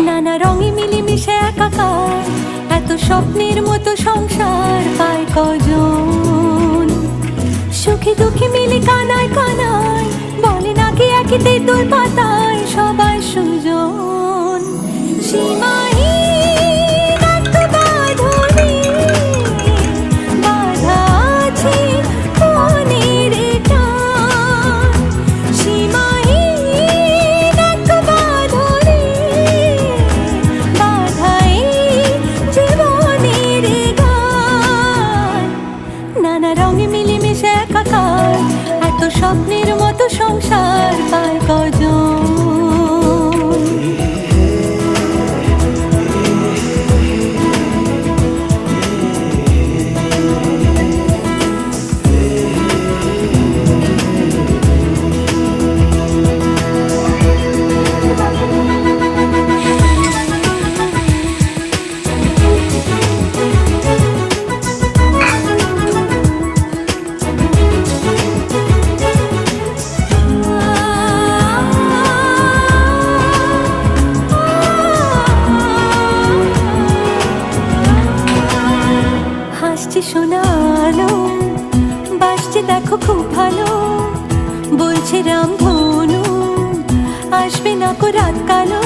নানা রঙে মিলেমিশে একাকার, এত স্বপ্নের মতো সংসার পায় কজন। সুখে দুঃখে মিলে কানায় কানায়, বলে নাকি একই তেঁতুল পাতায় সবাই সুজন। সীমাহীন এক বাঁধনে বাঁধা আছে মনের টান। সীমাহীন এক বাঁধনে বাঁধা এই জীবনের গান। নানা রঙে মিলেমিশে একাকার, এত স্বপ্নের মতো সংসার পায় কজন। হাসছে শোনালো, বাসছে দেখো খুব ভালো, বলছে রামধনু আসবে না কো রাত কালো।